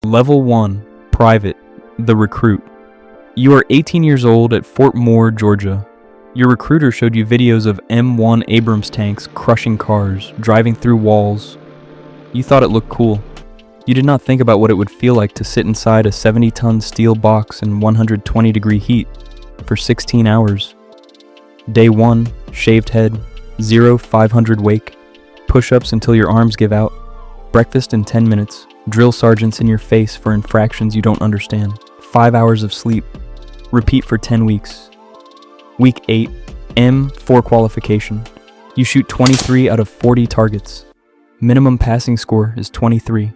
Level 1, Private, the Recruit. You are 18 years old at Fort Moore, Georgia. Your recruiter showed you videos of M1 Abrams tanks crushing cars, driving through walls. You thought it looked cool. You did not think about what it would feel like to sit inside a 70-ton steel box in 120-degree heat for 16 hours. Day 1, shaved head, 0 500 wake, push-ups until your arms give out, breakfast in 10 minutes, drill sergeants in your face for infractions you don't understand, 5 hours of sleep, repeat for 10 weeks. Week 8, M4 qualification. You shoot 23 out of 40 targets. Minimum passing score is 23.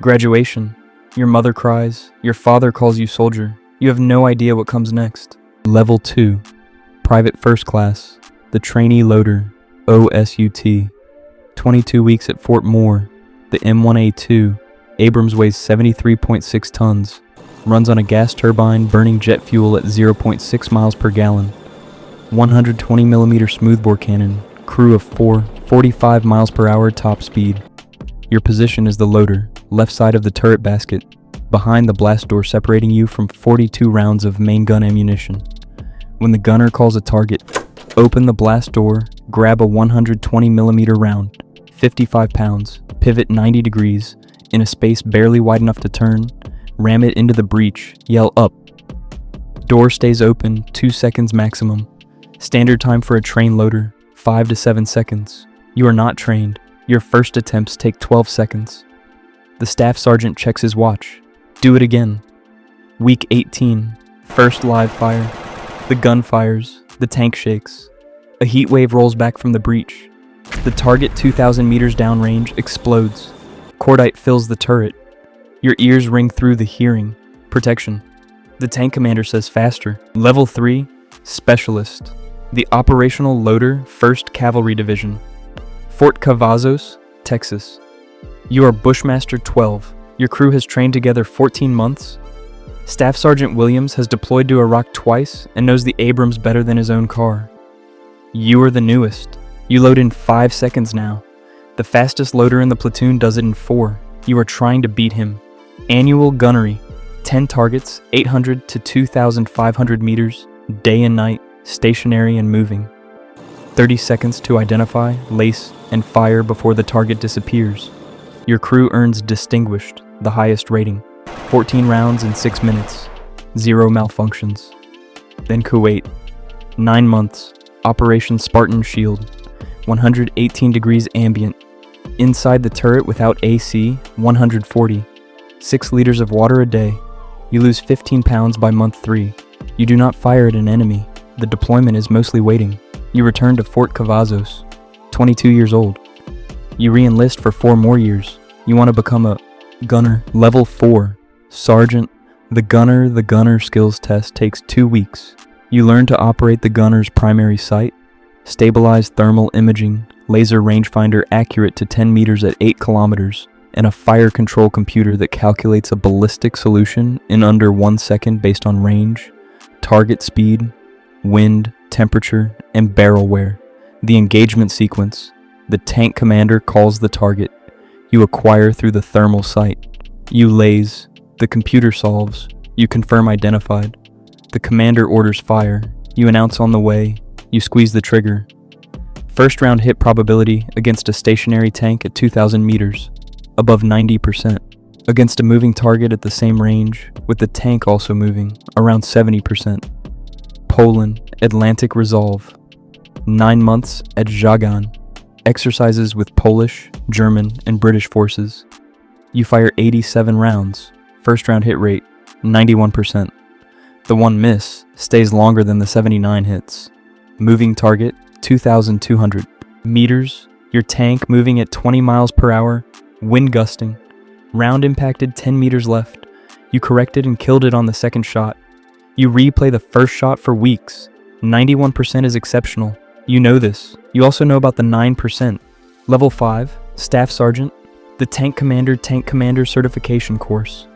Graduation. Your mother cries, your father calls you soldier. You have no idea what comes next. Level 2, Private First Class, the Trainee Loader, OSUT. 22 weeks at Fort Moore. The M1A2, Abrams weighs 73.6 tons, runs on a gas turbine burning jet fuel at 0.6 miles per gallon. 120mm smoothbore cannon, crew of 4, 45 miles per hour top speed. Your position is the loader, left side of the turret basket, behind the blast door separating you from 42 rounds of main gun ammunition. When the gunner calls a target, open the blast door, grab a 120mm round, 55 pounds, pivot 90 degrees, in a space barely wide enough to turn, ram it into the breech, yell up. Door stays open, 2 seconds maximum. Standard time for a trained loader, 5 to 7 seconds. You are not trained. Your first attempts take 12 seconds. The staff sergeant checks his watch. Do it again. Week 18, first live fire. The gun fires, the tank shakes. A heat wave rolls back from the breech. The target 2,000 meters downrange explodes. Cordite fills the turret. Your ears ring through the hearing. Protection. The tank commander says faster. Level 3, Specialist. The Operational Loader, 1st Cavalry Division. Fort Cavazos, Texas. You are Bushmaster 12. Your crew has trained together 14 months. Staff Sergeant Williams has deployed to Iraq twice and knows the Abrams better than his own car. You are the newest. You load in 5 seconds now. The fastest loader in the platoon does it in 4. You are trying to beat him. Annual gunnery. 10 targets, 800 to 2,500 meters, day and night, stationary and moving. 30 seconds to identify, lace, and fire before the target disappears. Your crew earns Distinguished, the highest rating. 14 rounds in 6 minutes. 0 malfunctions. Then Kuwait. 9 months. Operation Spartan Shield. 118 degrees ambient. Inside the turret without AC, 140. 6 liters of water a day. You lose 15 pounds by month 3. You do not fire at an enemy. The deployment is mostly waiting. You return to Fort Cavazos. 22 years old. You re-enlist for 4 more years. You want to become a gunner. Level 4, Sergeant. The gunner skills test takes 2 weeks. You learn to operate the gunner's primary sight, stabilize thermal imaging, laser rangefinder accurate to 10 meters at 8 kilometers, and a fire control computer that calculates a ballistic solution in under 1 second based on range, target speed, wind, temperature, and barrel wear. The engagement sequence. The tank commander calls the target. You acquire through the thermal sight. You laze. The computer solves. You confirm identified. The commander orders fire. You announce on the way. You squeeze the trigger. First round hit probability against a stationary tank at 2,000 meters, above 90%. Against a moving target at the same range, with the tank also moving, around 70%. Poland, Atlantic Resolve. 9 months at Jagan. Exercises with Polish, German, and British forces. You fire 87 rounds. First round hit rate, 91%. The one miss stays longer than the 79 hits. Moving target, 2,200 meters. Your tank moving at 20 miles per hour, wind gusting. Round impacted 10 meters left. You corrected and killed it on the second shot. You replay the first shot for weeks. 91% is exceptional. You know this. You also know about the 9%. Level 5, Staff Sergeant. The Tank Commander Certification Course.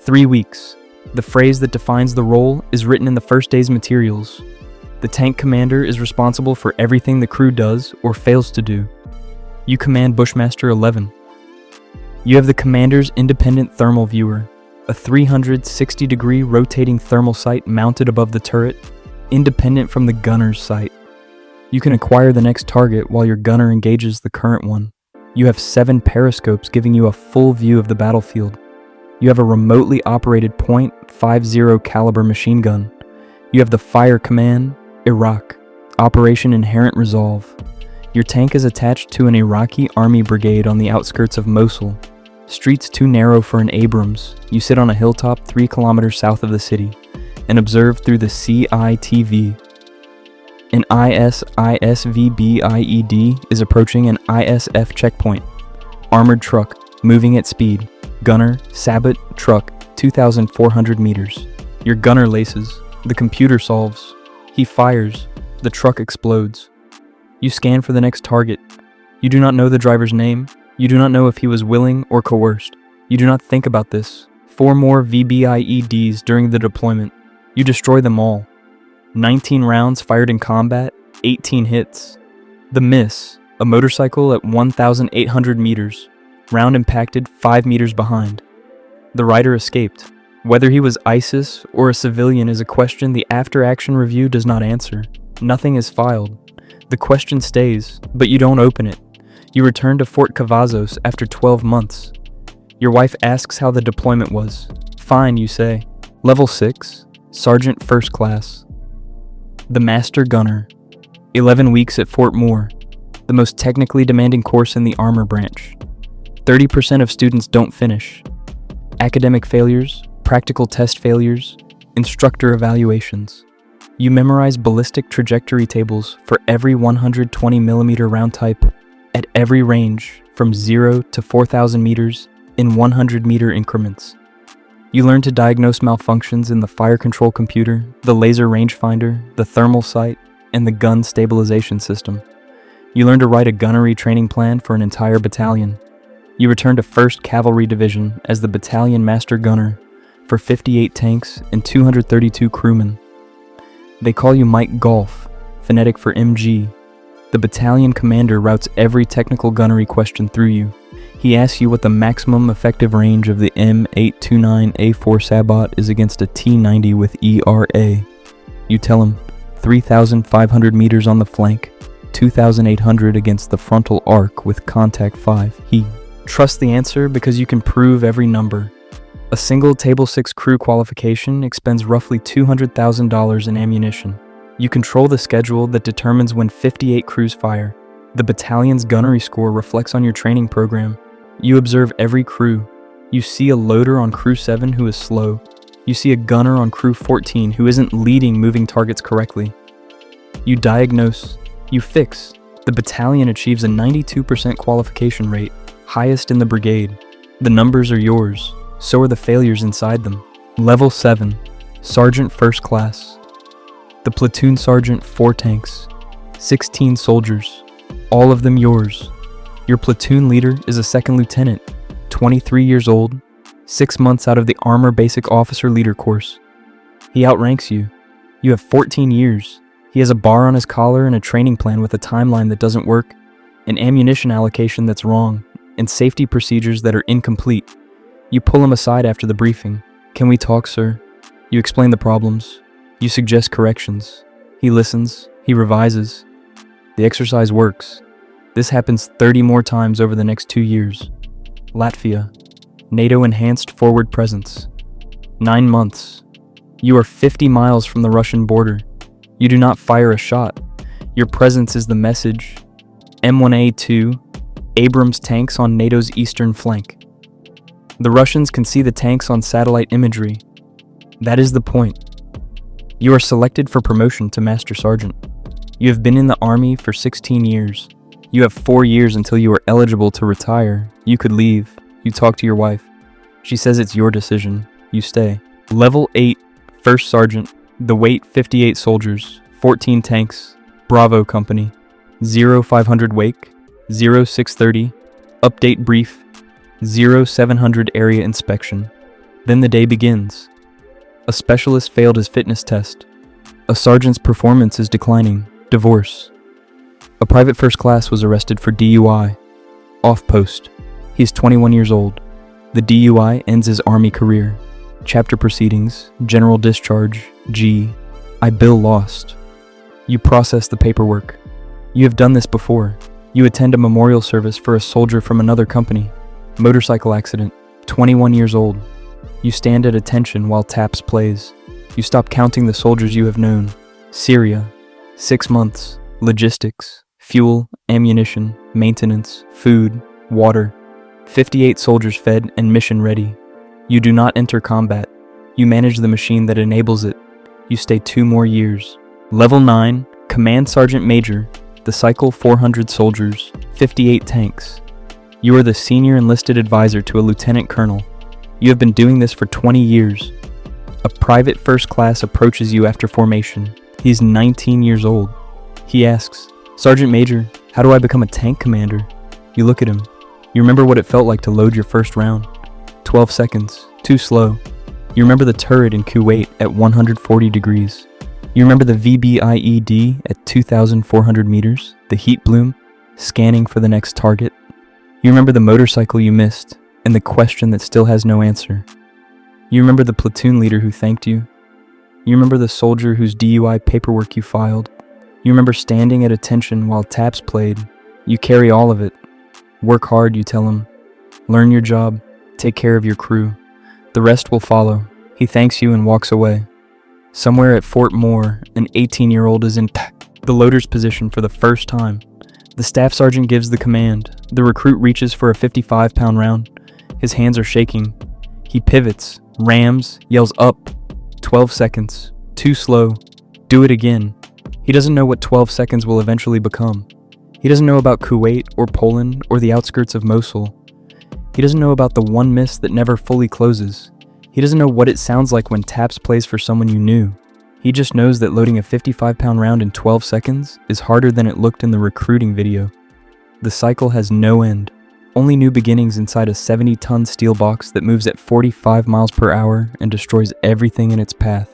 3 weeks. The phrase that defines the role is written in the first day's materials. The tank commander is responsible for everything the crew does or fails to do. You command Bushmaster 11. You have the commander's independent thermal viewer, a 360-degree rotating thermal sight mounted above the turret, independent from the gunner's sight. You can acquire the next target while your gunner engages the current one. You have 7 periscopes giving you a full view of the battlefield. You have a remotely operated .50 caliber machine gun. You have the Fire Command, Iraq, Operation Inherent Resolve. Your tank is attached to an Iraqi army brigade on the outskirts of Mosul. Streets too narrow for an Abrams. You sit on a hilltop 3 kilometers south of the city and observe through the CITV. An ISIS VBIED is approaching an ISF checkpoint. Armored truck, moving at speed. Gunner, Sabot, truck, 2,400 meters. Your gunner laces. The computer solves. He fires. The truck explodes. You scan for the next target. You do not know the driver's name. You do not know if he was willing or coerced. You do not think about this. 4 more VBIEDs during the deployment. You destroy them all. 19 rounds fired in combat, 18 hits. The miss, a motorcycle at 1,800 meters. Round impacted 5 meters behind. The rider escaped. Whether he was ISIS or a civilian is a question the after-action review does not answer. Nothing is filed. The question stays, but you don't open it. You return to Fort Cavazos after 12 months. Your wife asks how the deployment was. Fine, you say. Level 6, Sergeant First Class. The Master Gunner. 11 weeks at Fort Moore, the most technically demanding course in the armor branch. 30% of students don't finish. Academic failures, practical test failures, instructor evaluations. You memorize ballistic trajectory tables for every 120mm round type at every range from 0 to 4,000 meters in 100-meter increments. You learn to diagnose malfunctions in the fire control computer, the laser rangefinder, the thermal sight, and the gun stabilization system. You learn to write a gunnery training plan for an entire battalion. You return to 1st Cavalry Division as the battalion master gunner for 58 tanks and 232 crewmen. They call you Mike Golf, phonetic for MG. The battalion commander routes every technical gunnery question through you. He asks you what the maximum effective range of the M829A4 Sabot is against a T90 with ERA. You tell him 3,500 meters on the flank, 2,800 against the frontal arc with contact 5. He trusts the answer because you can prove every number. A single Table 6 crew qualification expends roughly $200,000 in ammunition. You control the schedule that determines when 58 crews fire. The battalion's gunnery score reflects on your training program. You observe every crew. You see a loader on crew 7 who is slow. You see a gunner on crew 14 who isn't leading moving targets correctly. You diagnose. You fix. The battalion achieves a 92% qualification rate, highest in the brigade. The numbers are yours. So are the failures inside them. Level 7, Sergeant First Class. The platoon sergeant, 4 tanks, 16 soldiers, all of them yours. Your platoon leader is a 2nd lieutenant, 23 years old, 6 months out of the Armor Basic Officer Leader course. He outranks you. You have 14 years. He has a bar on his collar and a training plan with a timeline that doesn't work, an ammunition allocation that's wrong, and safety procedures that are incomplete. You pull him aside after the briefing. Can we talk, sir? You explain the problems. You suggest corrections. He listens. He revises. The exercise works. This happens 30 more times over the next 2 years. Latvia. NATO enhanced forward presence. 9 months. You are 50 miles from the Russian border. You do not fire a shot. Your presence is the message. M1A2, Abrams tanks on NATO's eastern flank. The Russians can see the tanks on satellite imagery. That is the point. You are selected for promotion to Master Sergeant. You have been in the Army for 16 years. You have 4 years until you are eligible to retire. You could leave. You talk to your wife. She says it's your decision. You stay. Level 8, First Sergeant. The weight, 58 soldiers, 14 tanks. Bravo Company. 0500 wake, 0630. Update brief, 0700 area inspection. Then the day begins. A specialist failed his fitness test. A sergeant's performance is declining. Divorce. A private first class was arrested for DUI. Off post. He's 21 years old. The DUI ends his Army career. Chapter proceedings, general discharge, G. I bill lost. You process the paperwork. You have done this before. You attend a memorial service for a soldier from another company. Motorcycle accident, 21 years old. You stand at attention while TAPS plays. You stop counting the soldiers you have known. Syria, 6 months. Logistics, fuel, ammunition, maintenance, food, water. 58 soldiers fed and mission ready. You do not enter combat. You manage the machine that enables it. You stay 2 more years. Level 9, Command Sergeant Major, the cycle 400 soldiers, 58 tanks. You are the senior enlisted advisor to a lieutenant colonel. You have been doing this for 20 years. A private first class approaches you after formation. He's 19 years old. He asks, Sergeant Major, how do I become a tank commander? You look at him. You remember what it felt like to load your first round. 12 seconds, too slow. You remember the turret in Kuwait at 140 degrees. You remember the VBIED at 2,400 meters, the heat bloom, scanning for the next target. You remember the motorcycle you missed, and the question that still has no answer. You remember the platoon leader who thanked you. You remember the soldier whose DUI paperwork you filed. You remember standing at attention while TAPS played. You carry all of it. Work hard, you tell him. Learn your job. Take care of your crew. The rest will follow. He thanks you and walks away. Somewhere at Fort Moore, an 18-year-old is in the loader's position for the first time. The staff sergeant gives the command. The recruit reaches for a 55-pound round. His hands are shaking. He pivots, rams, yells up. 12 seconds. Too slow. Do it again. He doesn't know what 12 seconds will eventually become. He doesn't know about Kuwait or Poland or the outskirts of Mosul. He doesn't know about the one miss that never fully closes. He doesn't know what it sounds like when TAPS plays for someone you knew. He just knows that loading a 55-pound round in 12 seconds is harder than it looked in the recruiting video. The cycle has no end. Only new beginnings inside a 70-ton steel box that moves at 45 miles per hour and destroys everything in its path.